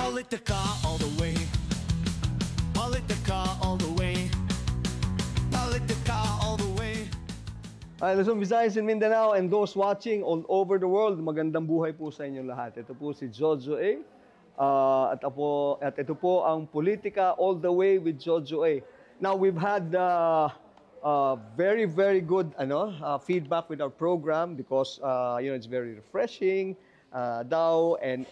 Politica all the way. Politica all the way. Politica all the way. Hi, Luzon, Visayas, and Mindanao, and those watching all over the world, magandang buhay po sa inyong lahat. Ito po si Jojo A. At ito po ang Politica All the Way with Jojo A. Now, we've had very, very good feedback with our program because it's very refreshing daw, and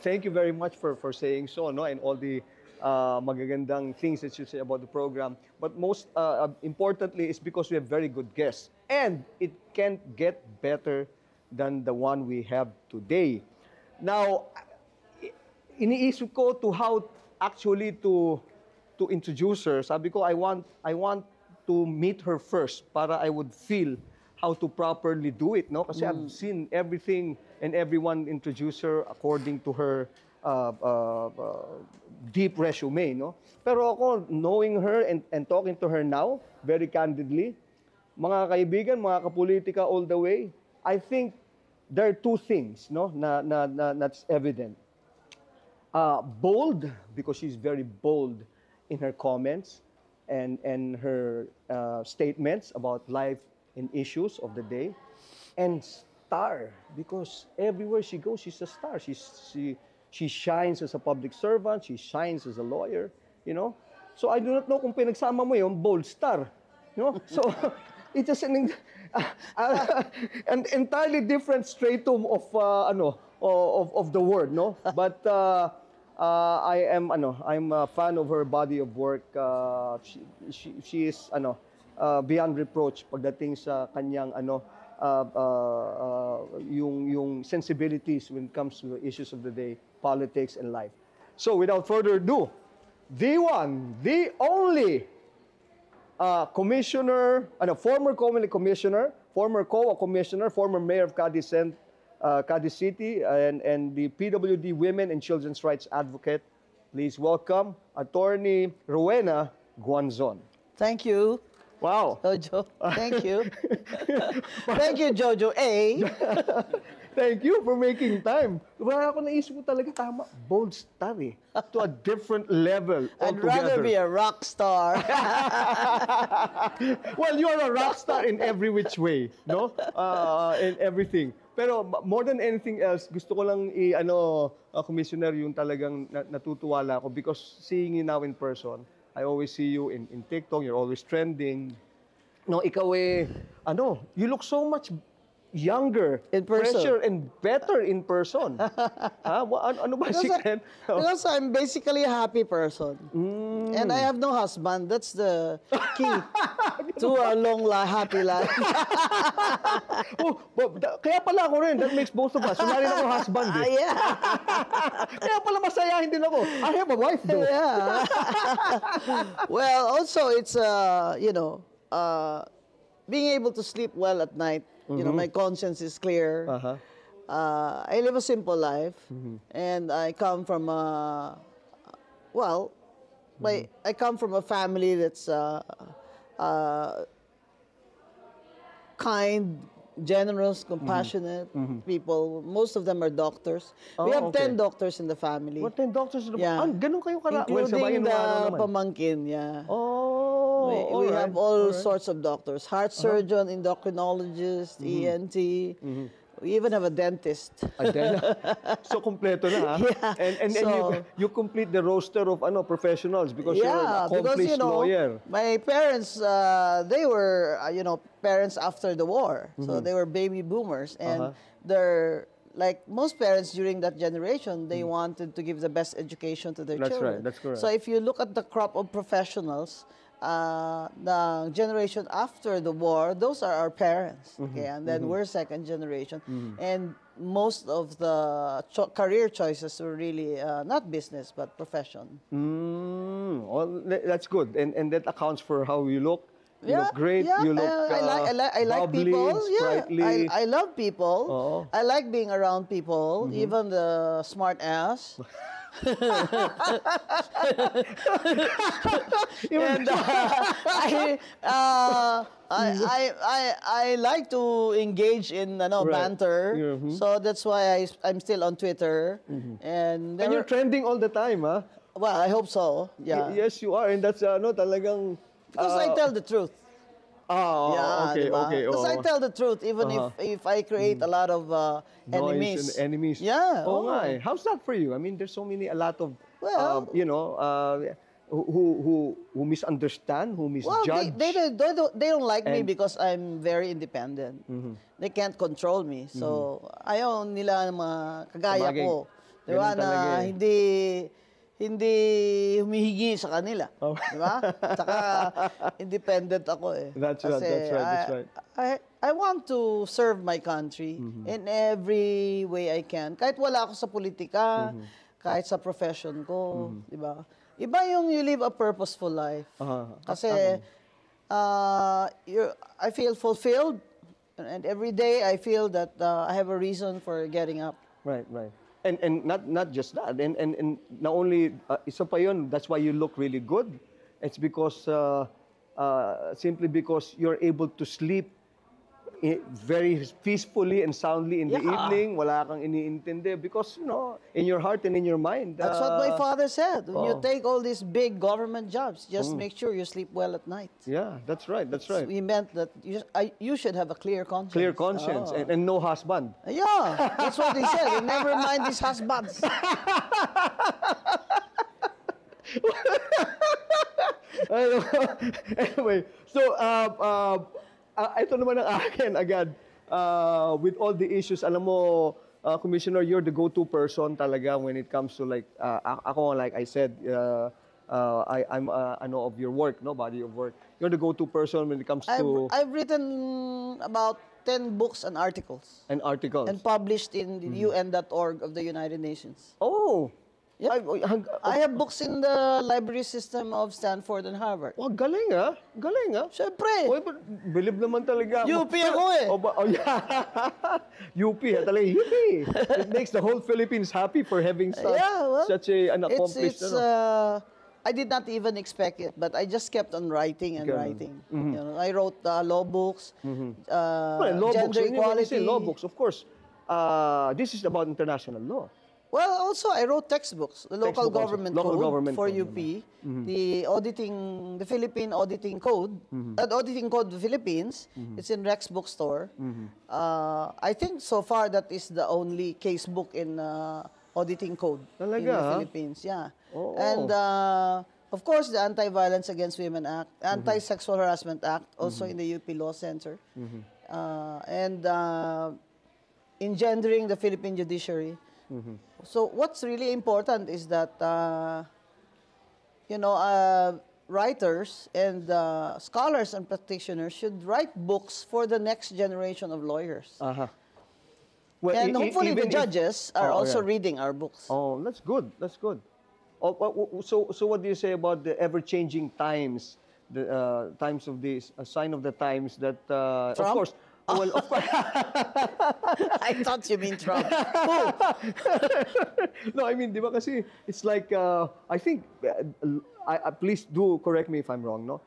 thank you very much for saying so, no, and all the magagandang things that you say about the program. But most importantly is because we have very good guests, and it can't get better than the one we have today. Now, iniisip ko to how actually to introduce her. Sabi ko, I want to meet her first para I would feel how to properly do it, no? Kasi I've seen everything and everyone introduce her according to her deep resume, no? Pero ako, knowing her and talking to her now, very candidly, mga kaibigan, mga kapolitika all the way, I think there are two things, no, that's evident. Bold, because she's very bold in her comments and her statements about life and issues of the day, and star, because everywhere she goes, she's a star. She shines as a public servant, she shines as a lawyer, you know. So I do not know kung pinagsama mo yung bold star, you know. So it's just an entirely different stratum of the word, no. But I'm a fan of her body of work. She is beyond reproach pagdating sa kanyang yung sensibilities when it comes to the issues of the day, politics and life. So without further ado, the one, the only commissioner, former Comelec commissioner, former COA commissioner, former mayor of Cadiz City, and the PWD Women and Children's Rights Advocate. Please welcome Attorney Rowena Guanzon. Thank you. Wow. Jojo, thank you. Thank you, Jojo A. Thank you for making time. Wala ako naisip ko talaga tama. Bold star eh. To a different level I'd altogether. rather be a rock star. Well, you are a rock star in every which way, no? In everything. Pero more than anything else, gusto ko lang Commissioner, yung talagang natutuwala ako because seeing you now in person, I always see you in TikTok, you're always trending. No, ikaw you look so much younger, In person. fresher, and better in person. Ano ba secret? Because I'm basically a happy person. And I have no husband. That's the key to a long, happy life. Kaya pala ako rin. That makes both of us. Wala rin ako husband eh. Yeah. Kaya pala masayahin din ako. I have a wife though. Yeah. Well, also it's being able to sleep well at night. You know, my conscience is clear. I live a simple life, and I come from I come from a family that's kind, generous, compassionate people. Most of them are doctors. We have 10 doctors in the family. What 10 doctors? Yeah. Ganun kayo Including the pamangkin, yeah. We have all sorts of doctors. Heart surgeon, endocrinologist, ENT. We even have a dentist. So, kompleto na, ha? Yeah. And So, you complete the roster of because you're an accomplished lawyer. My parents, they were, parents after the war. So they were baby boomers. And they're, like most parents during that generation, they wanted to give the best education to their children. Right, that's correct. So if you look at the crop of professionals, the generation after the war, those are our parents, okay, and then we're second generation, and most of the career choices were really not business but profession. Well, that's good, and that accounts for how you look You look great. Yeah, You look I like bubbly, people. sprightly. I love people. Oo. I like being around people, even the smart ass. And I like to engage in Right. banter. Mhm. So that's why I'm still on Twitter. And And you're trending all the time, huh? well, I hope so. Yeah. Yes, you are. And that's talagang... Because I tell the truth. Okay, diba? okay. Because I tell the truth, even if I create a lot of Noise enemies. and enemies. Yeah. Oh, my. How's that for you? I mean, there's a lot of, Well- who misunderstand, who Well, misjudge. they don't like me And- because I'm very independent. They can't control me. So, ayaw nila mga kagaya Sabagay, ko. Di ganun ba? talaga Na eh. hindi humihigi sa kanila. Oh. Di ba? Saka independent ako eh. That's right, that's right, that's right. I want to serve my country Mm-hmm. in every way I can. Kahit wala ako sa politika, Mm-hmm. kahit sa profession ko, di ba? Iba yung you live a purposeful life. Kasi I feel fulfilled, and every day I feel that I have a reason for getting up. Right, right. And not just that. And not only isa pa yun, that's why you look really good. It's because simply because you're able to sleep very peacefully and soundly in the Yeah. evening. Wala kang iniintindi because in your heart and in your mind. That's what my father said. When you oh. take all these big government jobs, just make sure you sleep well at night. Yeah, that's right. That's right. We meant that you should have a clear conscience. Clear conscience Oh. and no husband. Yeah, that's what they said. Never mind these husbands. Anyway, so ito naman ang akin agad. With all the issues, alam mo, Commissioner, you're the go-to person talaga when it comes to ako, like I said, I'm of your work, body of work. You're the go-to person when it comes to I've written about 10 books and articles an articles. and published in the UN.org of the United Nations. Oh, Yeah. I have books in the library system of Stanford and Harvard. wow, galing ah. Galing ah. Siyempre. Oy, believe naman talaga. UP ako eh. Yeah. UP, talaga UP. It makes the whole Philippines happy for having such an accomplished. I did not even expect it, but I just kept on writing and writing. I wrote law books, Law books. gender When you say equality. law books, of course, this is about international law. Well, also I wrote textbooks, the local Textbook also. government Local code government for code, UP, the Philippine auditing code, auditing code of the Philippines. It's in Rex Bookstore. I think so far that is the only case book in auditing code in Talaga, the ha? Philippines. Yeah, Oo. and of course the Anti-Violence Against Women Act, Anti-Sexual Harassment Act, also in the UP Law Center, and engendering the Philippine judiciary. So what's really important is that writers and scholars and practitioners should write books for the next generation of lawyers. Well, And hopefully the even if- judges are Oh, also yeah. reading our books. Oh, that's good. That's good. So what do you say about the ever-changing times, the times of this, a sign of the times that, of Trump? course, well, of course, I thought you mean Trump. no, I mean, di ba kasi, it's like, I think, please do correct me if I'm wrong, no?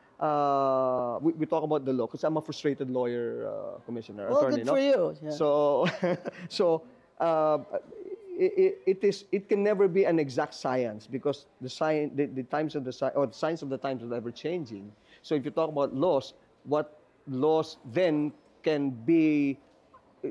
We talk about the law because I'm a frustrated lawyer, commissioner, Well, attorney, good no? for you. Yeah. So, it can never be an exact science because the times of the signs of the times are ever changing. So if you talk about laws, what laws then can be,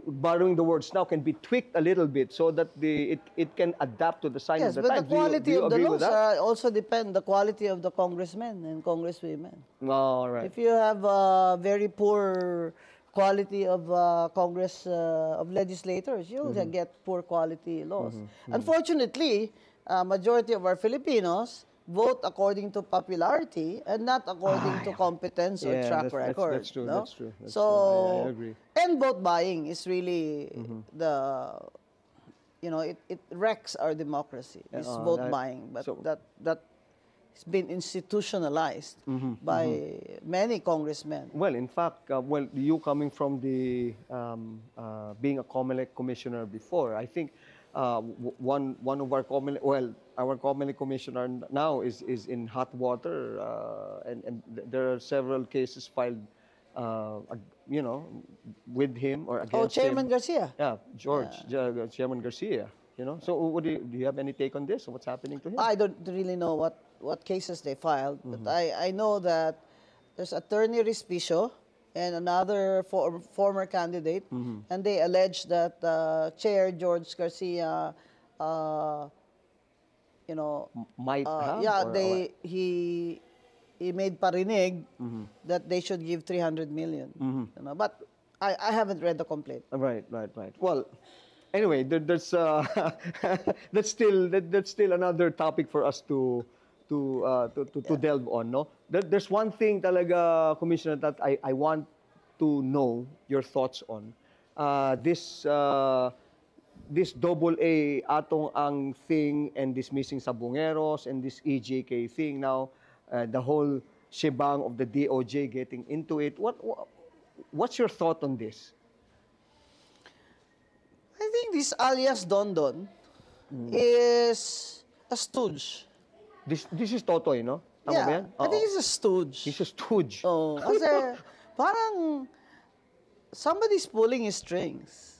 borrowing the words now, can be tweaked a little bit so that it can adapt to the signs Yes, of the but times. the quality do you of the agree laws with that? also depend the quality of the congressmen and congresswomen. All right. If you have a very poor quality of Congress of legislators, you'll get poor quality laws. Unfortunately, majority of our Filipinos vote according to popularity and not according to competence or Yeah, track that's record. true, no? that's true, that's So, true. I agree. and vote buying is really it wrecks our democracy. This Oh, vote that- buying, but so- that it's been institutionalized by many congressmen. Well, in fact, you coming from the being a COMELEC commissioner before, I think one of our our COMELEC commissioner now is in hot water, and there are several cases filed, with him or against Chairman him. Garcia. Yeah, Chairman Garcia. So do you have any take on this? What's happening to him? I don't really know what cases they filed, but I know that there's Attorney Respicio and another former candidate, and they allege that Chair George Garcia, Might have? yeah, or he made parinig that they should give 300 million. But I haven't read the complaint. Right. Well, anyway, there's that's still another topic for us to delve on, no? There's one thing talaga, Commissioner, that I want to know your thoughts on. This double A atong ang thing and dismissing Sabongeros and this EJK thing now, the whole shebang of the DOJ getting into it. What's your thought on this? I think this alias Don Don is a stooge. This is Totoy, no? Tama ba yan? I think Oo. he's a stooge. He's a stooge. Oh, kasi parang somebody's pulling his strings.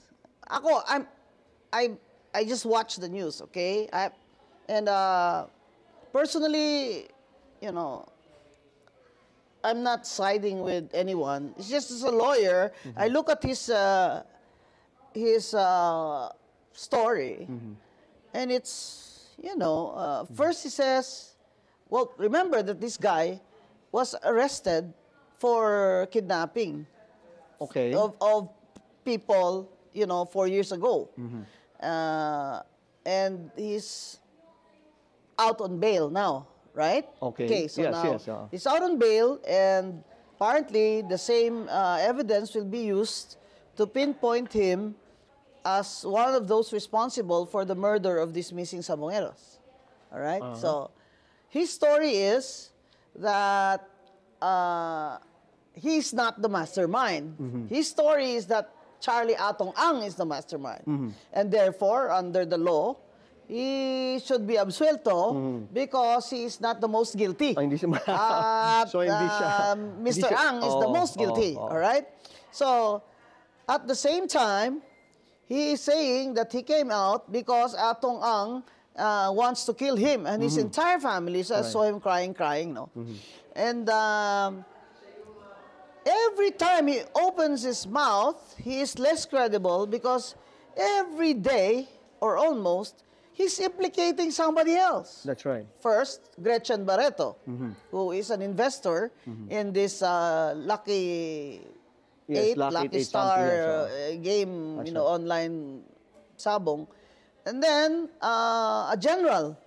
I just watch the news, okay? Personally, I'm not siding with anyone. It's just as a lawyer, I look at his story, and it's, first he says, well, remember that this guy was arrested for kidnapping Okay. of people, 4 years ago. And he's out on bail now, right? Okay. So Yes, now yes, he's out on bail, and apparently the same evidence will be used to pinpoint him as one of those responsible for the murder of these missing Sabongeros. All right? So his story is that he's not the mastermind. His story is that Charlie Atong Ang is the mastermind. And therefore, under the law, he should be absuelto because he is not the most guilty. Hindi siya so hindi siya Mr. Ang is the most guilty. All right? So, at the same time, he is saying that he came out because Atong Ang wants to kill him and his entire family. So I saw him crying, no? And every time he opens his mouth, he is less credible because every day, or almost, he's implicating somebody else. That's right. First, Gretchen Barreto, who is an investor in this Lucky Yes, 8, Lucky Lucky 8 Star something, yes, game, That's right. online sabong. And then a general,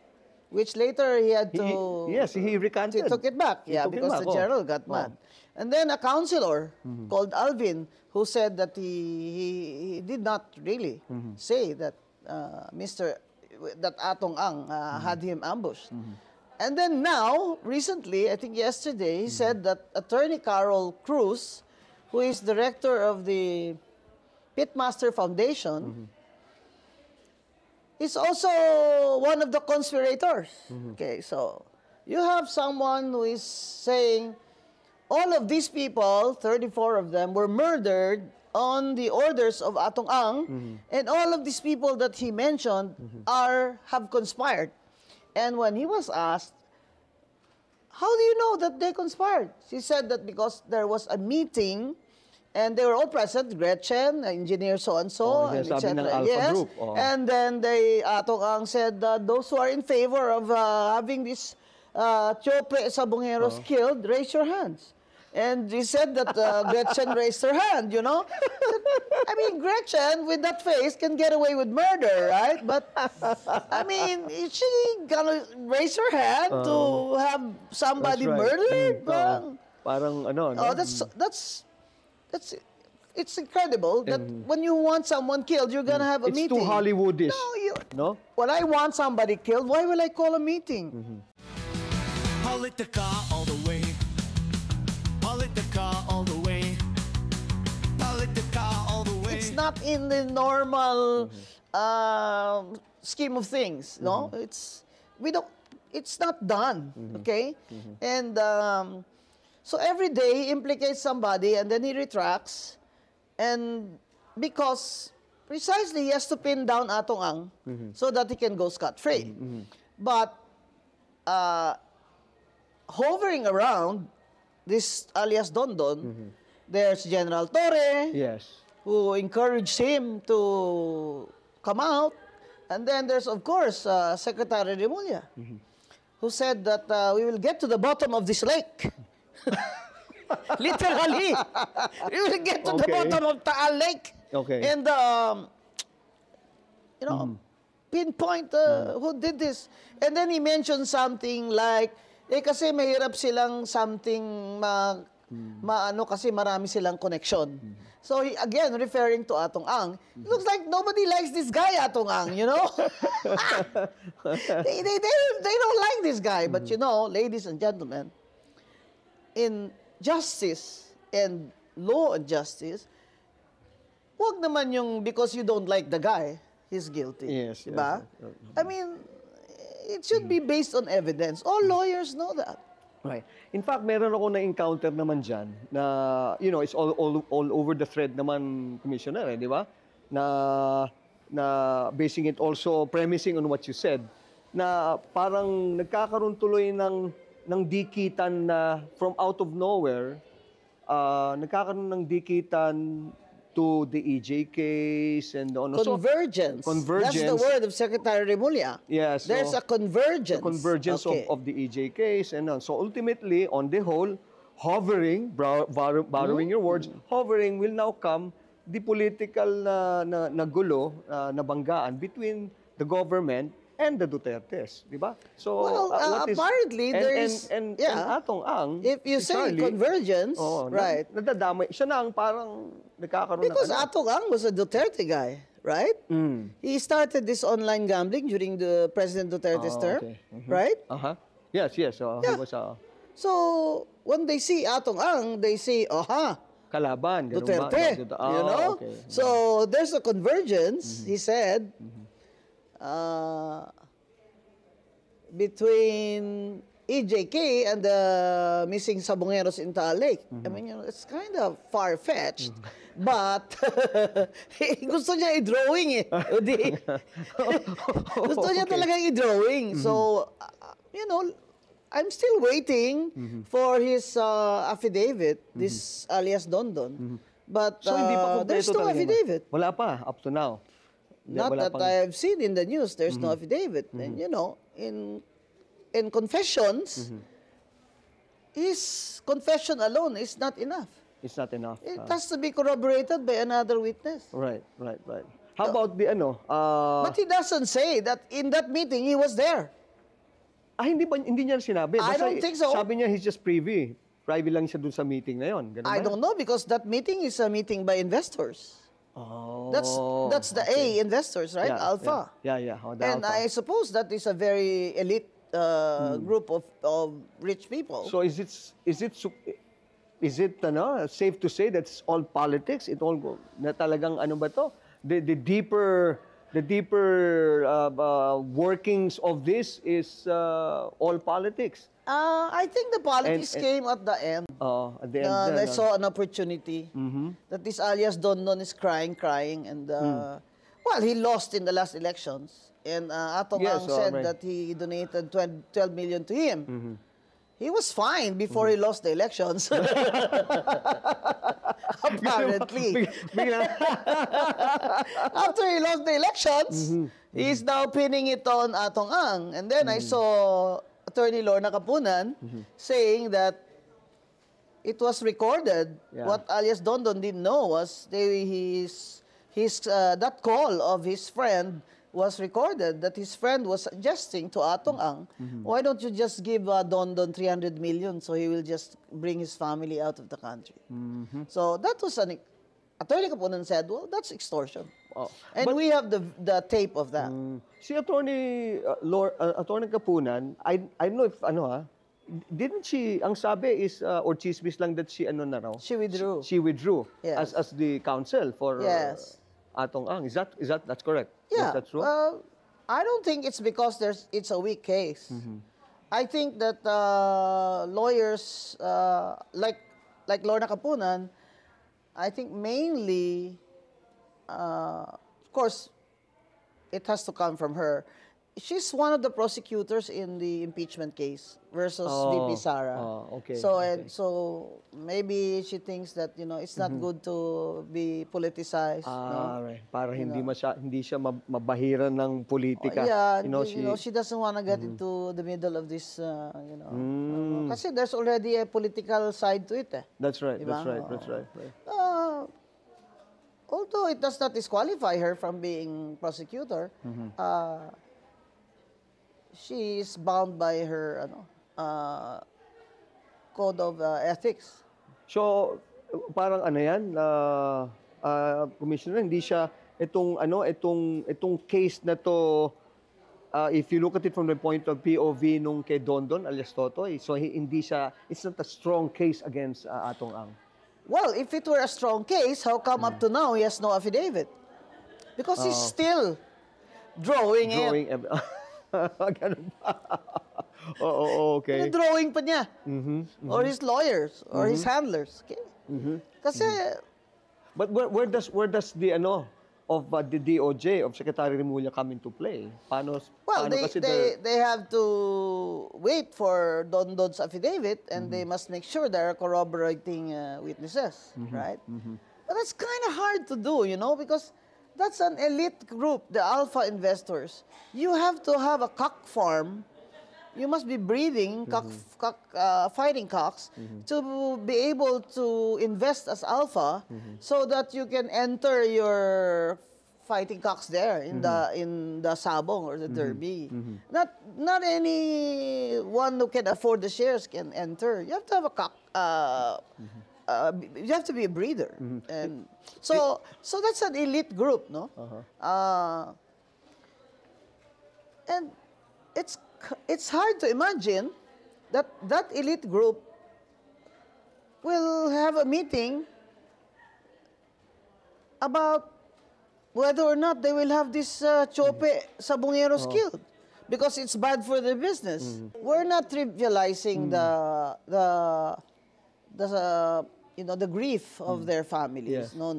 which later he had to... He recanted. He took it back, He took it because back, the general got mad. And then a counselor called Alvin, who said that he did not really say that that Atong Ang had him ambushed. And then now, recently, I think yesterday, he said that Attorney Carol Cruz, who is director of the Pitmaster Foundation, is also one of the conspirators. Okay, so you have someone who is saying all of these people, 34 of them, were murdered on the orders of Atong Ang, and all of these people that he mentioned have conspired. And when he was asked, how do you know that they conspired? She said that because there was a meeting and they were all present, Gretchen, engineer so-and-so, and sabi ng etc. Alpha Group. And then Atong Ang said that those who are in favor of having this Chope Sabongeros killed, raise your hands. And he said that Gretchen raised her hand, I mean, Gretchen, with that face, can get away with murder, right? But, I mean, is she gonna raise her hand to have somebody That's right. murdered? Parang ano, no? Oh, that's it's incredible that when you want someone killed, you're gonna have a It's meeting. too Hollywoodish. No, No? when I want somebody killed, why will I call a meeting? Politica all the way. Politica all the way. Politica all the way. It's not in the normal scheme of things, no? It's not done, okay? And so every day he implicates somebody and then he retracts, and because precisely he has to pin down Atong Ang so that he can go scot-free. But hovering around this alias Dondon, there's General Torre, Yes. who encouraged him to come out. And then there's, of course, Secretary Remulla, who said that we will get to the bottom of this lake. Literally. We will get to the Okay. bottom of Taal Lake. Okay. And, you know, pinpoint who did this. And then he mentioned something like, kasi mahirap silang something maano kasi marami silang connection. So he, again, referring to Atong Ang, it looks like nobody likes this guy, Atong Ang, you know? they don't like this guy. But you know, ladies and gentlemen, in justice and law and justice, wag naman yung because you don't like the guy, he's guilty. Yes, Diba? yes. I mean, it should be based on evidence. All lawyers know that. Right. In fact, meron ako na-encounter naman dyan na, you know, it's all over the thread naman, Commissioner, di ba? Na basing it also, premising on what you said, na parang nagkakaroon tuloy ng dikitan na from out of nowhere, nagkakaroon ng dikitan to the EJ case and on. Convergence. Convergence. That's the word of Secretary Remulla. Yes. There's a convergence. Convergence Okay. of the EJ case and so ultimately on the whole hovering borrowing your words, hovering will now come the political na gulo na banggaan between the government and the Dutertes, di ba? So Well, what is apparently there's- and yeah. Atong Ang If you si say Charlie, convergence, right? nadadamay siya na ang parang nagkakaroon Because ng Atong Ang was a Duterte guy, right? He started this online gambling during the President Duterte's term, okay. right? Yes. He Yeah. was So, when they see Atong Ang, they say, aha, kalaban, ganun ba? Duterte, you know? Okay. So, there's a convergence, he said, between EJK and the missing Sabongeros in Taal Lake. I mean, you know, it's kind of far-fetched, but gusto niya i-drawing eh. Gusto niya talagang i-drawing. So, you know, I'm still waiting for his affidavit, this alias Dondon. But So, hindi pa there's kompleto no talaga. affidavit. Wala pa, up to now. Not Wala that pang- I have seen in the news, there's no affidavit. And you know, in confessions, his confession alone is not enough. It's not enough. It has to be corroborated by another witness. Right. How about the But he doesn't say that in that meeting he was there. hindi niya sinabi. I don't think so. Sabi niya he's just privy. Privy lang siya dun sa meeting na yon. Ganun I ba? don't know because that meeting is a meeting by investors. Oh. That's the A investors, right? Yeah, Alpha. Yeah. The And Alpha. I suppose that is a very elite group of rich people. So is it safe to say that's all politics? It all na talagang ano ba to? The deeper workings of this is all politics. I think the politics And- came at the end. At the end. They saw an opportunity that this alias Dondon is crying, and well, he lost in the last elections. And Atong Yes, Ang said right. that he donated 12 million to him. He was fine before he lost the elections. Apparently. After he lost the elections, he's now pinning it on Atong Ang. And then I saw Attorney Lorna Kapunan saying that it was recorded. Yeah. What alias Dondon didn't know was that call of his friend was recorded, that his friend was suggesting to Atong Ang, why don't you just give Dondon 300 million so he will just bring his family out of the country? So that was Attorney Kapunan said, well, that's extortion. Oh. And we have the tape of that. Si Attorney Attorney Kapunan, I don't know if didn't she, ang sabi is, or chismis lang that she, ano na raw? She withdrew. She withdrew Yes. as the counsel for Yes. Atong Ang. That's correct? Yeah. Is that true? I don't think it's because it's a weak case. I think that lawyers like Lorna Kapunan, I think mainly, of course, it has to come from her. She's one of the prosecutors in the impeachment case versus VP Sara. Okay, So okay. so maybe she thinks that it's not good to be politicized. no? Right. Para hindi siya mabahiran ng politika. Yeah, she, she doesn't want to get into the middle of this, kasi there's already a political side to it. That's right. Diba? That's right. That's right. Right. Although it does not disqualify her from being prosecutor, she is bound by her code of ethics. So, parang ano yan, Commissioner, hindi siya itong case na to, if you look at it from the point of POV nung kay Dondon alias Totoy, so hindi siya, it's not a strong case against Atong Ang. Well, if it were a strong case, how come up to now he has no affidavit? Because he's still drawing it. Ganun ba? Oo, okay. Drawing pa niya. Or his lawyers, or his handlers. Okay? Kasi, But where does the of the DOJ of Secretary Remulla come into play? well, paano kasi they have to wait for Dondon's affidavit and they must make sure there are corroborating witnesses, right? But that's kind of hard to do, because that's an elite group, the alpha investors. You have to have a cock farm. You must be breeding fighting cocks to be able to invest as alpha, so that you can enter your fighting cocks there in the Sabong or the Derby. Not anyone who can afford the shares can enter. You have to have a cock. You have to be a breeder, and so that's an elite group, no? And it's hard to imagine that elite group will have a meeting about whether or not they will have this Chope Sabongeros killed, because it's bad for their business. We're not trivializing the grief of their families. Yes. No.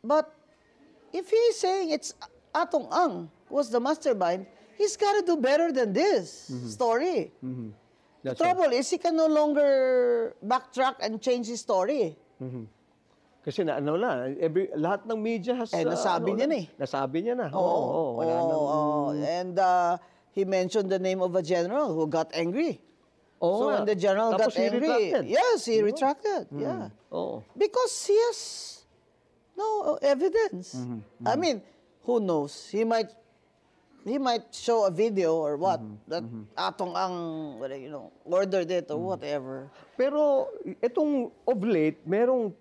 But if he's saying it's Atong Ang was the mastermind, he's got to do better than this story. The trouble is he can no longer backtrack and change his story. Kasi lahat ng media has... nasabi niya na eh. Nasabi niya na. Wala nang... And he mentioned the name of a general who got angry. Oo So nga. when the general Tapos got he angry, retracted. yes, he retracted. Yeah. Oo. Because he has no evidence. I mean, who knows? He might show a video or what that Atong Ang ordered it or whatever. Pero itong of late, merong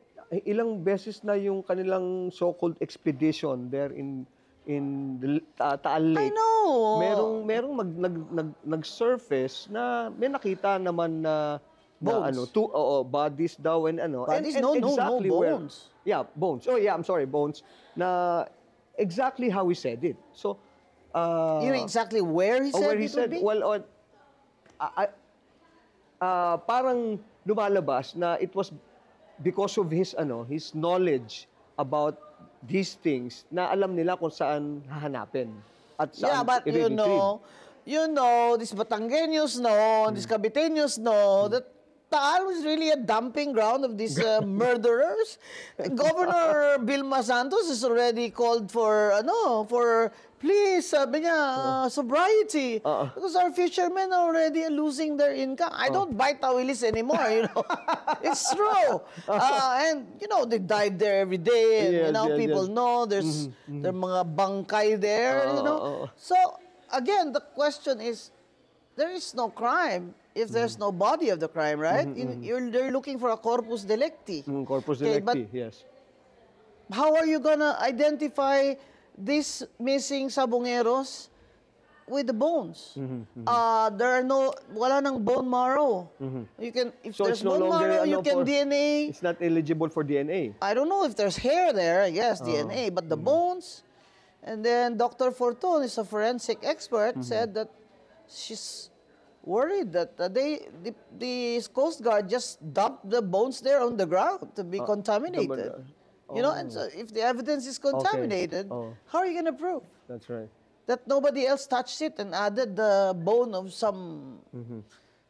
ilang beses na yung kanilang so-called expedition there in Taal Lake. I know. Merong nag-surface na may nakita naman na Bones. bodies daw and Bodies? and No, exactly bones. Bones. Oh yeah, I'm sorry, bones. Na exactly how he said it. So You know exactly where he said where he it would said, be? well, parang lumalabas na it was because of his knowledge about these things na alam nila kung saan hahanapin at saan But i-retrieve. these Batangueños know, these Caviteños know that Taal was really a dumping ground of these murderers. Governor Vilma Santos has already called for please, sabi niya, sobriety. Because our fishermen are already losing their income. I don't buy tawilis anymore, It's true. And, they dive there every day. And, Yes, people yes. know there's there are mga bangkay there, So, again, the question is, there is no crime if there's no body of the crime, right? They're looking for a corpus delicti. Corpus Okay, delicti, but yes. how are you gonna identify these missing Sabongeros with the bones. Wala nang bone marrow. You can, if So there's it's no bone longer, marrow, ano, you can for- DNA. It's not eligible for DNA. I don't know if there's hair there, I guess, DNA, but the bones. And then Dr. Fortun is a forensic expert, said that she's worried that the Coast Guard just dumped the bones there on the ground to be contaminated. You know, and so if the evidence is contaminated, how are you going to prove That's right. that nobody else touched it and added the bone of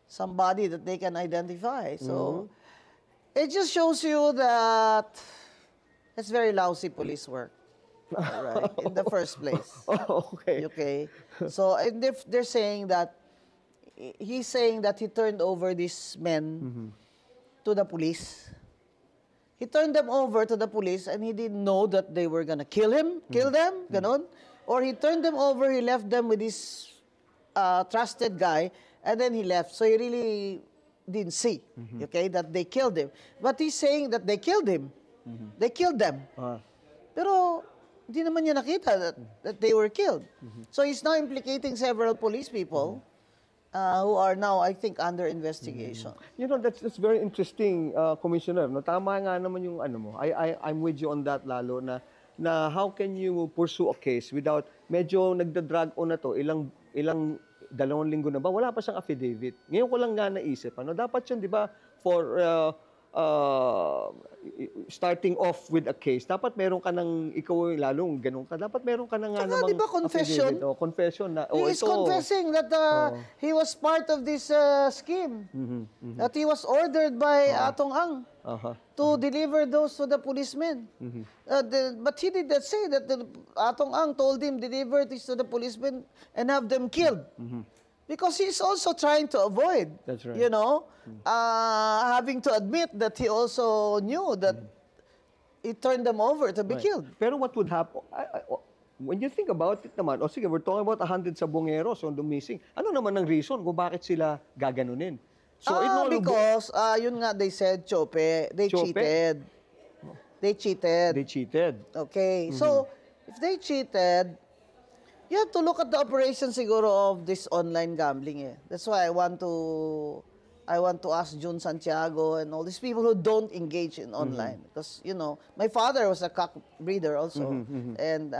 somebody that they can identify? So it just shows you that it's very lousy police work, right? In the first place. Okay. Okay. So and they're saying that he's saying that he turned over these men to the police. He turned them over to the police and he didn't know that they were gonna kill them, ganon. Or he turned them over, he left them with this trusted guy, and then he left. So he really didn't see, okay, that they killed him. But he's saying that they killed him. They killed them. Pero di naman niya nakita that they were killed. So he's now implicating several police people who are now, I think, under investigation. You know, that's very interesting, Commissioner. No, tama nga naman yung ano mo. I'm with you on that lalo na how can you pursue a case without medyo nagda-drag on na to, ilang 2 linggo na ba? Wala pa siyang affidavit. Ngayon ko lang nga naisip, ano, dapat yun, di ba, for starting off with a case, dapat meron ka ng, ikaw lalong ganun ka, dapat meron ka na nga Tsaka, namang di ba, confession? affidavit. Confession na, He is ito, confessing that he was part of this scheme. That he was ordered by Atong Ang to deliver those to the policemen. But he did not say that Atong Ang told him deliver this to the policemen and have them killed. Because he's also trying to avoid, That's right. you know, having to admit that he also knew that he turned them over to be killed. Pero what would happen, when you think about it naman, sige, we're talking about 100 sabongeros on the missing. Ano naman ang reason kung bakit sila gaganunin? So, Because, yun nga, they said, Chope, they Chope? cheated. They cheated. they cheated. Okay, so, if they cheated, you have to look at the operation siguro of this online gambling. That's why I want to ask Jun Santiago and all these people who don't engage in online. Because, you know, my father was a cock breeder also. And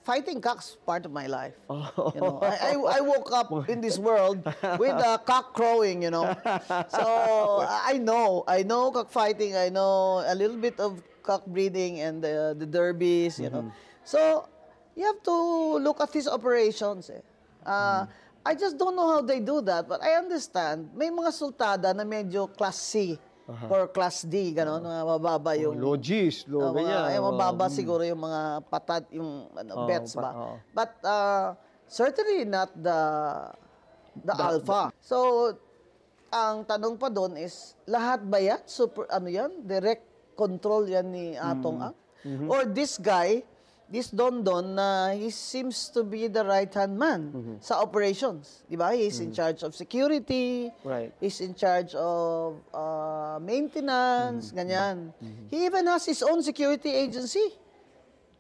fighting cocks part of my life. You know, I woke up in this world with cock crowing, you know. So I know cockfighting. I know a little bit of cock breeding and the derbies, you know. So you have to look at these operations. I just don't know how they do that, but I understand. May mga sultada na medyo class C or class D, gano'n, mababa yung... Logis, ganyan. Mababa siguro yung mga patat, yung bets ba. But certainly not the alpha. So, ang tanong pa doon is, lahat ba yan? Direct control yan ni Atong Ang? Or this guy, this Don na he seems to be the right-hand man sa operations. Di ba? He's in charge of security. Right. He's in charge of maintenance, ganyan. He even has his own security agency.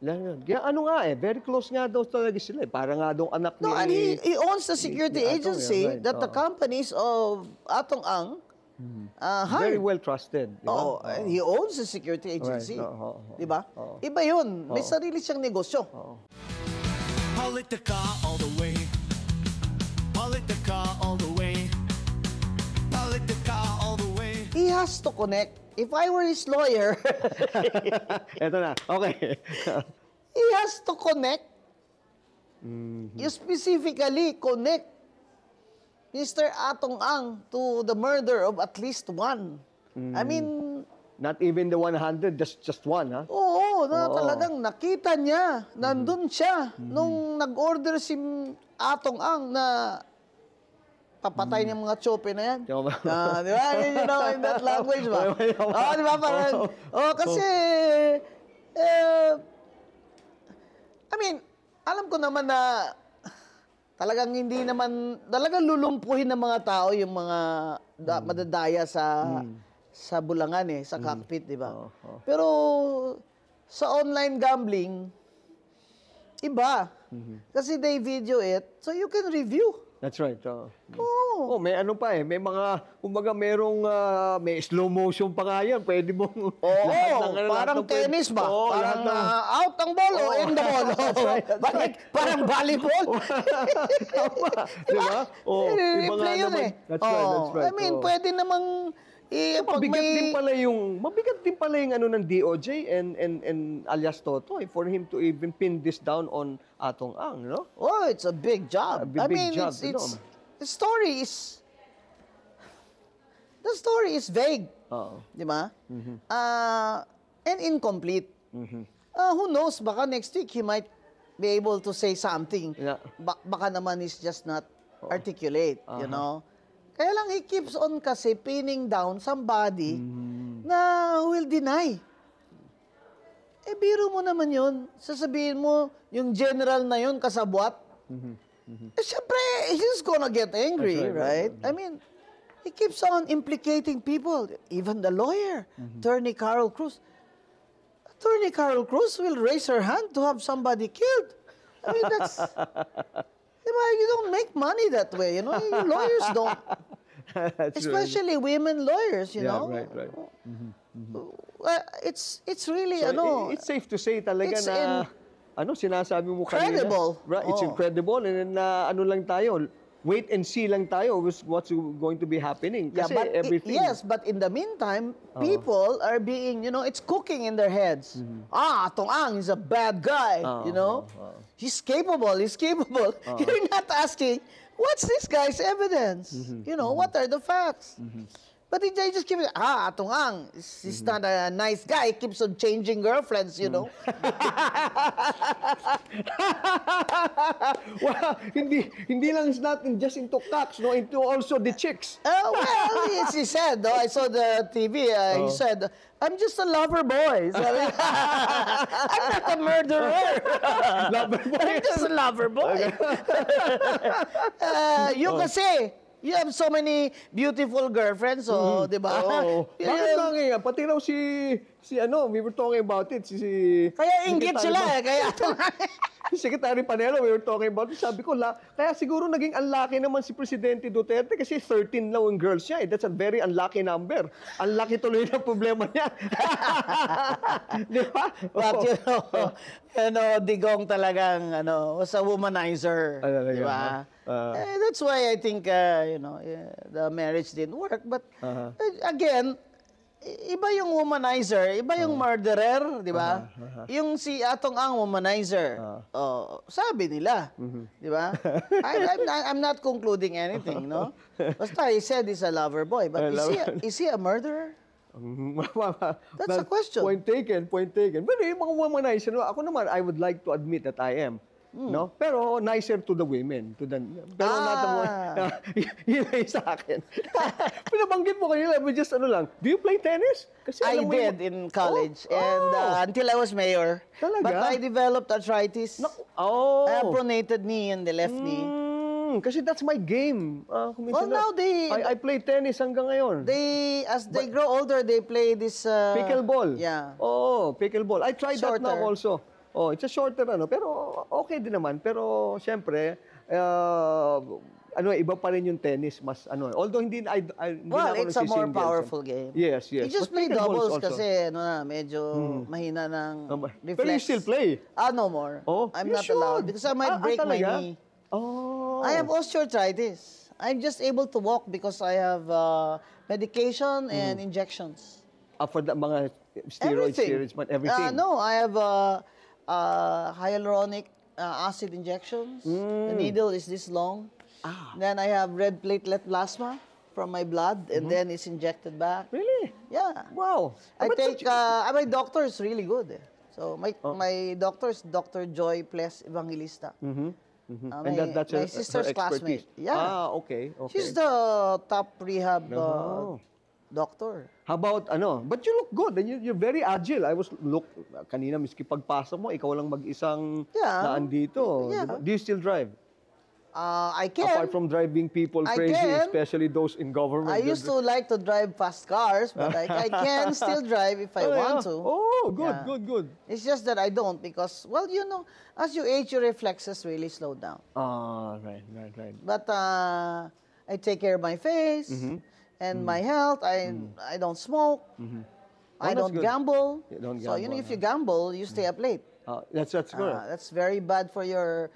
Kaya ano nga very close nga daw talaga sila. Para nga daw anak No, and he owns the security ni Atong, agency right. that the companies of Atong Ang very hired. well trusted. Di ba? Oo, and he owns the security agency. Right. Di ba? Iba yun. May sarili siyang negosyo. Politica all the way. Politica all the way. Politica all the way. He has to connect. If I were his lawyer, Eto na. Okay. he has to connect. You specifically connect Mr. Atong Ang to the murder of at least one. I mean, Not even the 100, just one, ha? oo, talagang nakita niya. Nandun siya nung nag-order si Atong Ang na papatay ng mga chope na yan. Di ba? Di ba? You know, in that language ba? Di ba? Parang, kasi, I mean, alam ko naman na talagang hindi naman, talagang lulumpuhin ng mga tao yung mga madadaya sa bulangan sa cockpit, di ba? Pero sa online gambling, iba. Kasi they video it, so you can review. That's right. Oh. May ano pa eh. May mga, kumbaga merong, may slow motion pa nga yan. Pwede mong Oo, lahat parang ng pwede- tennis ba? Oo, lahat Parang ng... out ang ball o in the ball. Parang volleyball. Tama. Di ba? Oo. Iba nga Replay yun naman. eh. That's right, that's Oo. right. I mean, Oo. pwede namang pag Mabigat din pala yung ano ng DOJ and alias Toto for him to even pin this down on Atong Ang, no? Oh, it's a big job. A big job, it's the story is vague. Oo. Di ba? And incomplete. Who knows, baka next week he might be able to say something. Yeah. Baka naman he's just not articulate, you know? Kaya lang he keeps on kasi pinning down somebody na will deny. Eh, biro mo naman yun. Sasabihin mo, yung general na yun, kasabwat. Eh, syempre, he's gonna get angry, That's right? I mean, he keeps on implicating people. Even the lawyer, Attorney Carol Cruz. Attorney Carol Cruz will raise her hand to have somebody killed. I mean, that's... Diba, you don't make money that way, you know? You lawyers don't. That's Especially women lawyers, you Yeah, know? right. It's really, So, it's safe to say talaga It's na sinasabi mo kanina. Credible. Right, it's Oo. incredible and then ano lang tayo, wait and see lang tayo with what's going to be happening. Kasi everything. Yes, but in the meantime, people are being, you know, it's cooking in their heads. Atong Ang is a bad guy, you know? He's capable. You're not asking, what's this guy's evidence? You know, what are the facts? But they just keep it, Atong Ang, he's not a nice guy. He keeps on changing girlfriends, you know? Well, hindi lang it's not just into cocks, no, into also the chicks. Well, yes, he said, though, I saw the TV, he said, I'm just a lover boy. Sabi, I'm not a murderer. Lover boy. I'm just a lover boy. You kasi, you have so many beautiful girlfriends, so, di ba? Oo. Yun- Bakit lang eh? Pati raw si we were talking about it, si Kaya inggit Secretary sila Pa- eh, kaya Si Secretary Panelo, we were talking about it. Sabi ko, kaya siguro naging unlucky naman si Presidente Duterte kasi 13 lang yung girls niya. That's a very unlucky number. Unlucky tuloy na problema niya. Di ba? But you know, Digong talagang, was a womanizer. Talaga, Di ba? That's why I think, the marriage didn't work. But, again, iba yung womanizer, iba yung murderer, di ba? Yung si Atong Ang womanizer. Sabi nila, di ba? I'm not concluding anything, no? Basta he said he's a lover boy, but is he a murderer? That's a question. Point taken. Pero yung mga womanizer, ako naman, I would like to admit that I am. No? Pero nicer to the women. Pero yun ay sa akin. Pinabanggit mo kanila, but just lang, do you play tennis? Kasi I alam mo did in college, and until I was mayor. Talaga? But I developed arthritis. I have pronated knee in the left knee. Kasi that's my game. Well, now I play tennis hanggang ngayon. As they grow older, they play this... Pickleball. Yeah. Oh, pickleball. I tried that now Shorter. also. Oh, it's a shorter pero okay din naman. Pero syempre, iba pa rin yung tennis, mas although hindi hindi Well, na ako it's a more nagsisingles. powerful game. Yes. You just But play pickleball doubles also. kasi medyo mahina ng reflex. Pero you still play? No more. Oh, I'm you not allowed should. because I might break my talaga? knee. Oh. I have osteoarthritis. I'm just able to walk because I have medication and injections. For the mga steroids, everything. No, I have hyaluronic acid injections. The needle is this long. Then I have red platelet plasma from my blood, and then it's injected back. Really? Yeah. Wow. I But take, my doctor is really good. So my doctor is Dr. Joy Ples Evangelista. And that's my her sister's expertise. classmate. Yeah. Okay. She's the top rehab doctor. How about But you look good and you're very agile. Kanina miski pagpasok mo, ikaw lang mag-isang Yeah. naan dito. Yeah. Diba? Do you still drive? I can. Apart from driving people I crazy, can. especially those in government. I used to like to drive fast cars, but I can still drive if I Oh, yeah. want to. Oh, good, Yeah. good, good. It's just that I don't because, well, you know, as you age, your reflexes really slow down. Ah, right, right, right. But I take care of my face and my health. I don't smoke. I Oh, that's don't good. gamble. You don't So, you know, gamble, if you gamble, you stay up late. That's good. That's very bad for your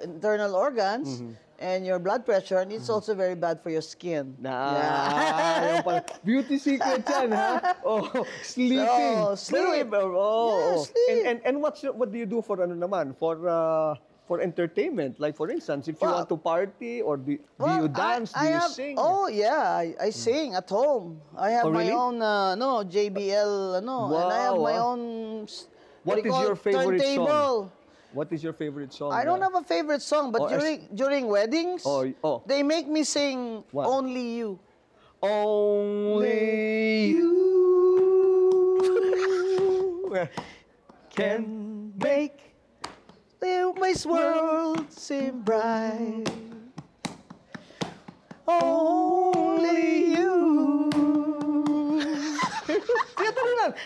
internal organs and your blood pressure, and it's also very bad for your skin. Yung pala. Beauty secret yan, ha? Oh, sleeping. So, sleep. Pero, oh, Yeah, sleep. And what do you do for ano naman? For entertainment? Like, for instance, if you Well, want to party or do you dance? Do you sing? Oh yeah, I sing at home. I have Oh, my really? own JBL and I have Wow, my ah. own What do you is call your it? favorite turntable. song? What is your favorite song? I don't have a favorite song, but Oh, during weddings, Oh. they make me sing What? Only You. Only you can make My world seem bright. Only you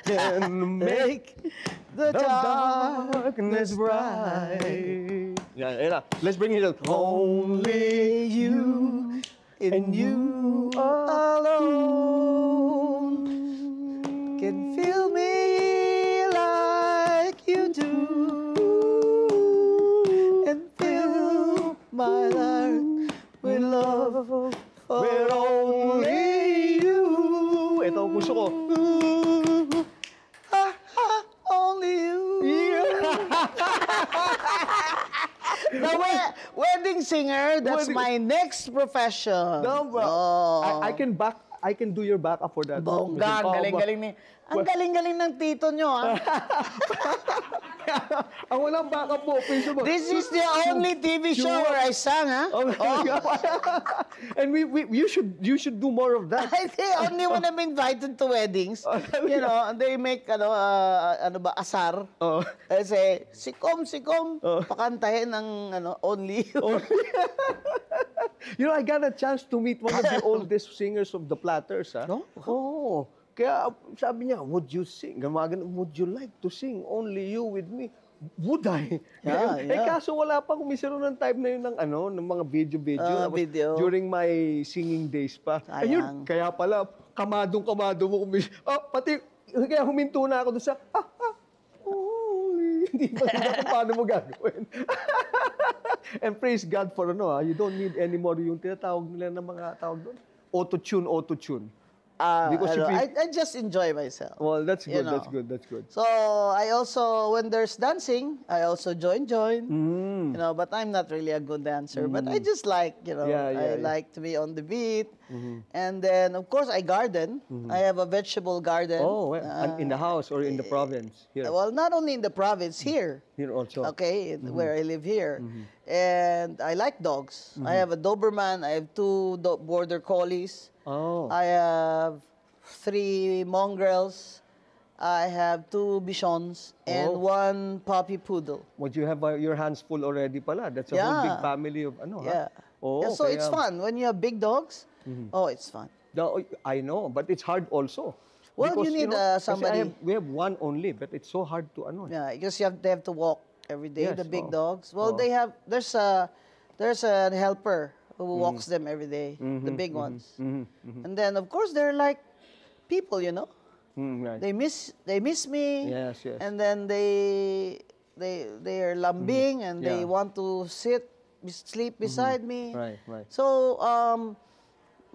can make the darkness bright. Yeah. Let's bring it up. Only you and you alone can feel me like you do and fill my heart with love We're only you. Ito ang gusto ko. Only you. The wedding singer, that's Wedding- my next profession. No, bro. Oh. I can do your backup for that. Bongga, Oh, galing-galing ni. Ang galing-galing ng tito nyo, ah. Ang walang backup mo, piso mo. This is the only TV show where I sang, ha? Oh, and you should do more of that. I think only when I'm invited to weddings, you know, they make, asar. Oh. I say, sikom, pakantahin ng, only you. You know, I got a chance to meet one of the oldest singers of the Platters, ha? No? Oh. Kaya sabi niya, would you sing? Would you like to sing Only You with me? Would I? Yeah, Eh, yeah. kaso wala pa kumisiro ng time na yun ng mga video. Tapos Video. During my singing days pa. Sayang. Ayun, kaya pala, kamado mo pati, kaya huminto na ako doon sa, only. Hindi pa sila kung paano mo gagawin. And praise God for you don't need anymore yung tinatawag nila ng mga tawag doon. Auto-tune. Because if you- I just enjoy myself. Well, that's You good, know. that's good. So I also, when there's dancing, I also join. Mm. You know, but I'm not really a good dancer. But I just like, I Yeah. like to be on the beat. And then, of course, I garden. I have a vegetable garden. Oh, well, in the house or in the province? Here, Well, not only in the province, here. here also. Okay, where I live here. And I like dogs. I have a Doberman. I have 2 border collies. Oh. I have 3 mongrels. I have 2 bichons and Oh. 1 puppy poodle. Would you have your hands full already pala? That's a whole big Yeah. family of Yeah. ha? Oh, Yeah, so it's kaya- fun when you have big dogs. Oh, it's fun. No, I know, but it's hard also. Well, you need, kasi somebody- we have one only, but it's so hard to Yeah, because they have to walk every day. Yes, The big oo. dogs. Well, Oo. there's a helper who walks them every day. The big ones. And then of course they're like people, you know. Right. They miss me. Yes, yes. And then they are lambing and they Yeah. want to sleep beside me. Right. So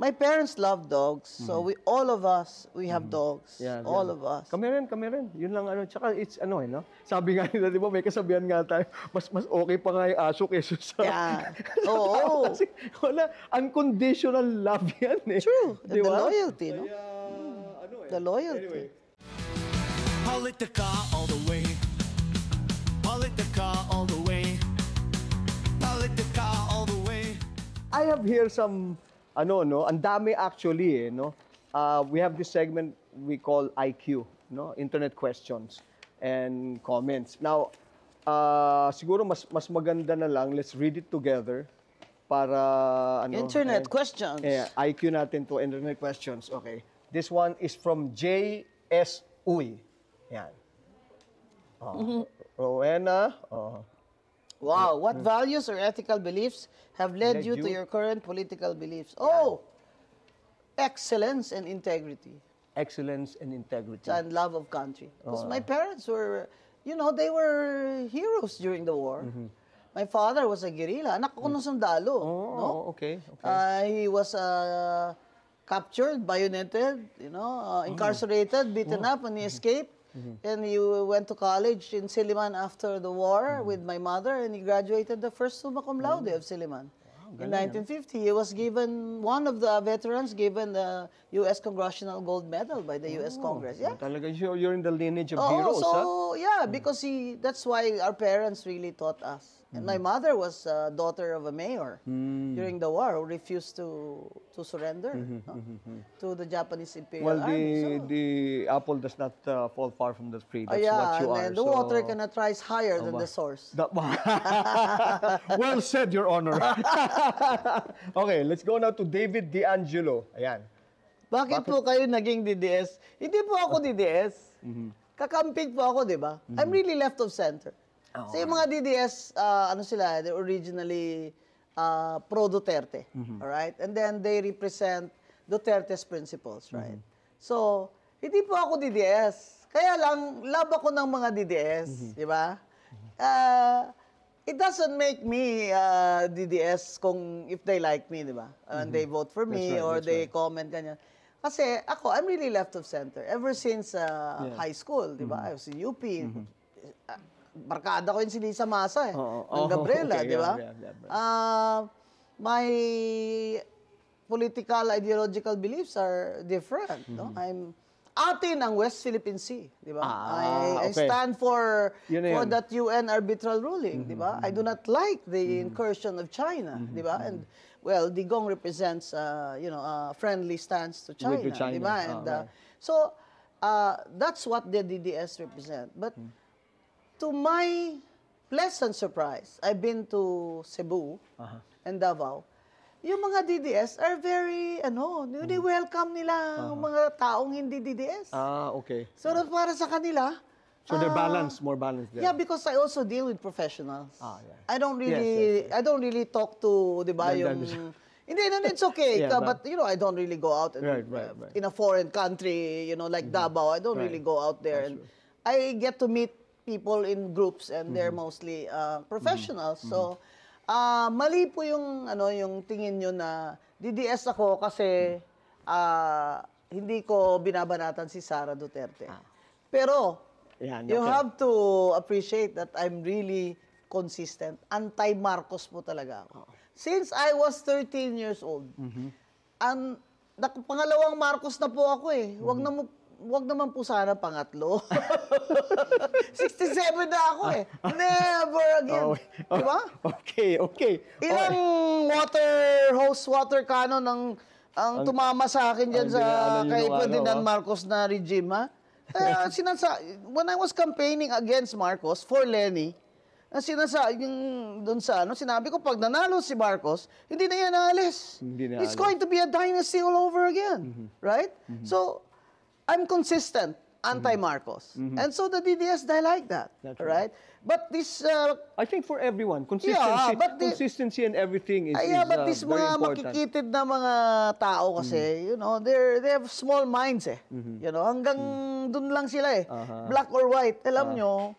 my parents love dogs. So all of us have dogs. Yeah, all yeah. of us. Kami rin. Yun lang Tsaka it's no? Sabi nga nila, di ba, may kasabihan nga tayo, mas okay pa nga yung aso kaysa sa... Yeah. Oo. Kasi wala, unconditional love yan eh. True. Di The ba? loyalty, no? Kaya, The loyalty. Anyway. Politica all the way. Politica all the way. Politica all the way. I have here some, ang dami actually, no? We have this segment we call IQ, no? Internet questions and comments. Now, siguro mas maganda na lang, let's read it together para Internet questions. IQ natin to internet questions. Okay. This one is from J.S. Uy. Yan. Rowena. Wow, what values or ethical beliefs have led you to your current political beliefs? Oh, excellence and integrity. Excellence and integrity. And love of country. Because my parents were, they were heroes during the war. My father was a guerrilla. Anak ko ng sundalo. No? Okay. He was captured, bayoneted, incarcerated, beaten up, and he escaped. And he went to college in Silliman after the war with my mother, and he graduated the first summa cum laude of Silliman. In 1950, he was given, one of the veterans given the U.S. Congressional Gold Medal by the U.S. Congress. Yeah. Talaga you're in the lineage of heroes, so, yeah, because that's why our parents really taught us. And my mother was a daughter of a mayor during the war who refused to surrender to the Japanese Imperial Army. The apple does not fall far from the tree. That's yeah, what you are. And the water cannot rise higher than the source. Well said, Your Honor. Okay, let's go now to David D'Angelo. Ayan. Bakit po kayo naging DDS? Hindi po ako DDS. Kakamping po ako, di ba? I'm really left of center. So yung mga DDS, they're originally pro-Duterte. Alright? And then they represent Duterte's principles, right? So, hindi po ako DDS. Kaya lang, love ako ng mga DDS, di ba? It doesn't make me DDS kung if they like me, di ba? And they vote for me or they comment, ganyan. Kasi ako, I'm really left of center. Ever since high school, di ba? I was in UP. Barkada ko yung si Lisa Masa ng Gabriela, di ba? My political, ideological beliefs are different. No? Atin ang West Philippine Sea, di ba? I stand for that UN arbitral ruling, di ba? I do not like the incursion of China, di ba? And well, Digong represents a friendly stance to China, di ba? And so that's what the DDS represent. But to my pleasant surprise, I've been to Cebu and Davao. Yung mga DDS are very, welcome nila ang mga taong hindi DDS. Okay. So, para sa kanila, so they're balanced, more balanced there. Yeah, because I also deal with professionals. Yeah. I don't really talk to, di ba, hindi, it's okay. But, I don't really go out and, in a foreign country, like Davao. I don't really go out there. And I get to meet people in groups and they're mostly professionals. So, mali po yung tingin nyo na DDS ako kasi hindi ko binabanatan si Sara Duterte. Pero, you have to appreciate that I'm really consistent. Anti-Marcos po talaga ako. Since I was 13 years old, pangalawang Marcos na po ako eh. Wag naman po sana pangatlo. 67 na ako eh. Never again. Diba? Okay. Ilang water cannon ang tumama sa akin dyan kay Ferdinand Marcos na regime, ha? When I was campaigning against Marcos for Lenny, sinabi ko, pag nanalo si Marcos, hindi na yan naalis. It's going to be a dynasty all over again. Right? So, I'm consistent, anti-Marcos. And so the DDS, they like that. Right? But this... I think for everyone, consistency and everything is very important. But this mga makikitid na mga tao kasi, they have small minds eh. Hanggang dun lang sila eh. Black or white. Alam nyo,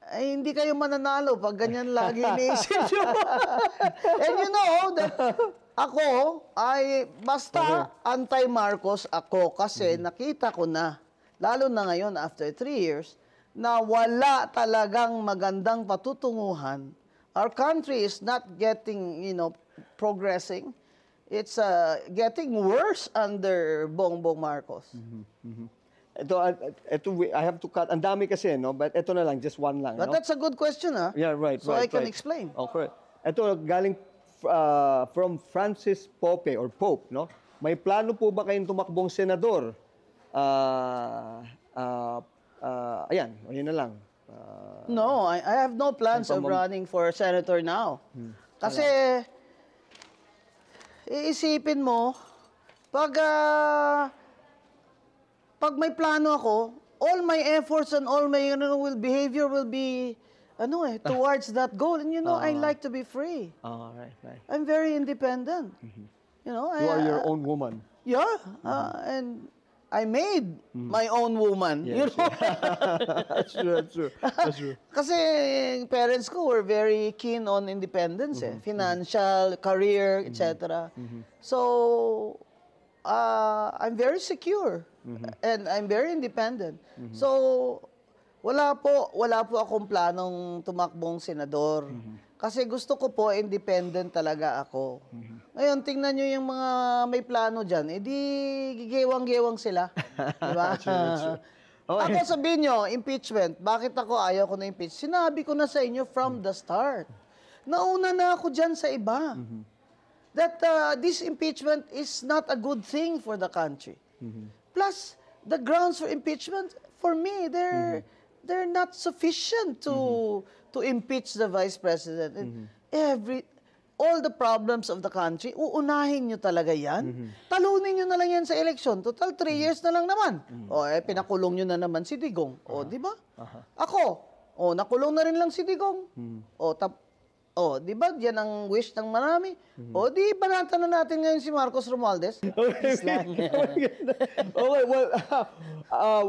ay hindi kayo mananalo pag ganyan lagi iniisip nyo. And you know that ako ay basta anti-Marcos ako kasi nakita ko na, lalo na ngayon after 3 years, na wala talagang magandang patutunguhan. Our country is not getting, progressing. It's getting worse under Bongbong Marcos. Ito, I have to cut. Ang dami kasi, no? But ito na lang, just one lang. But that's a good question, ha? Yeah, right. So I can explain. Okay. Ito, galing from Francis Pope, or Pope, no? May plano po ba kayong tumakbong senador? Ayan, yun na lang. No, I have no plans of running for senator now. Kasi, iisipin mo, pag may plano ako, all my efforts and all my behavior will be towards that goal. And I like to be free. Right. I'm very independent. You are your own woman. Yeah, and I made my own woman. Yes, That's true. Kasi parents ko were very keen on independence, financial, career, etc. So, I'm very secure and I'm very independent. So, wala po akong planong tumakbong senador. Kasi gusto ko po independent talaga ako. Ngayon, tingnan nyo yung mga may plano dyan, di gigewang-gewang sila. Diba? True. Ako sabihin nyo, impeachment, bakit ako ayaw ko na impeach? Sinabi ko na sa inyo from the start. Nauna na ako dyan sa iba. That this impeachment is not a good thing for the country. Plus, the grounds for impeachment, for me, they're not sufficient to impeach the Vice President. And all the problems of the country, uunahin nyo talaga yan. Talunin nyo na lang yan sa eleksyon. Total, 3 years na lang naman. Pinakulong nyo na naman si Digong. Di ba? Ako, nakulong na rin lang si Digong. Di ba? Yan ang wish ng marami. Di banatan na natin ngayon si Marcos Romualdez. Okay, well,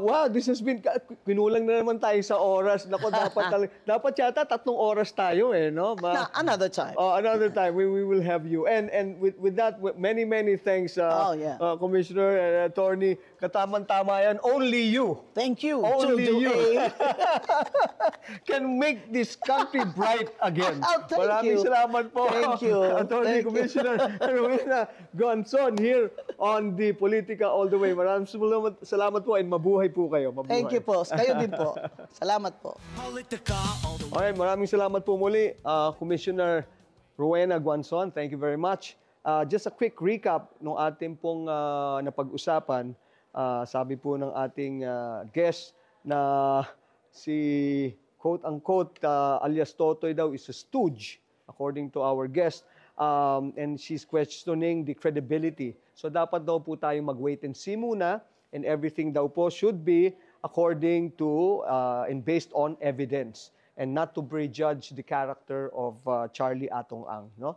wow, this has been, kinulang na naman tayo sa oras. Nako, dapat yata 3 oras tayo no? Another time. Another time, we will have you. And with that, many thanks, Commissioner and Attorney. Kataman-tama yan, only you. Thank you. Only you can make this country bright again. Maraming salamat po. Thank you. Attorney Commissioner Rowena Gonzon here on the Politica All the Way. Maraming salamat po and mabuhay po kayo. Mabuhay. Thank you po. Kayo din po. Salamat po. Politica all the way. Okay, maraming salamat po muli, Commissioner Rowena Gonzon. Thank you very much. Just a quick recap ng ating pong napag-usapan. Sabi po ng ating guest na si quote-unquote, alias Totoy daw is a stooge, according to our guest. And she's questioning the credibility. So dapat daw po tayo mag-wait and see muna, and everything daw po should be according to and based on evidence, and not to prejudge the character of Charlie Atong Ang. No?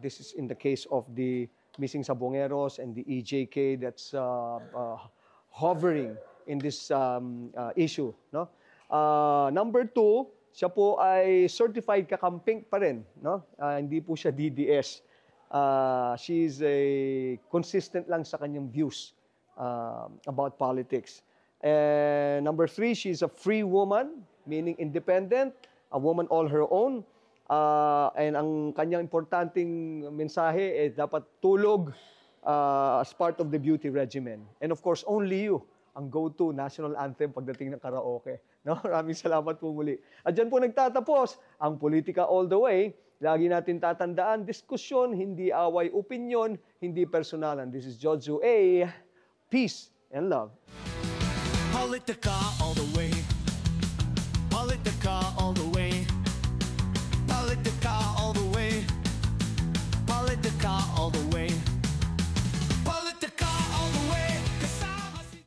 This is in the case of the missing Sabongeros and the EJK that's hovering in this issue. No? Number 2, siya po ay certified kakamping pa rin. No? Hindi po siya DDS. She's consistent lang sa kanyang views about politics. And number 3, she's a free woman, meaning independent, a woman all her own. And ang kanyang importanteng mensahe dapat tulog as part of the beauty regimen. And of course, only you ang go-to national anthem pagdating ng karaoke. No? Maraming salamat po muli. At dyan po nagtatapos ang Politica All the Way. Lagi natin tatandaan, diskusyon, hindi away, opinyon, hindi personalan. This is Jojo A. Peace and love. Politica all the way.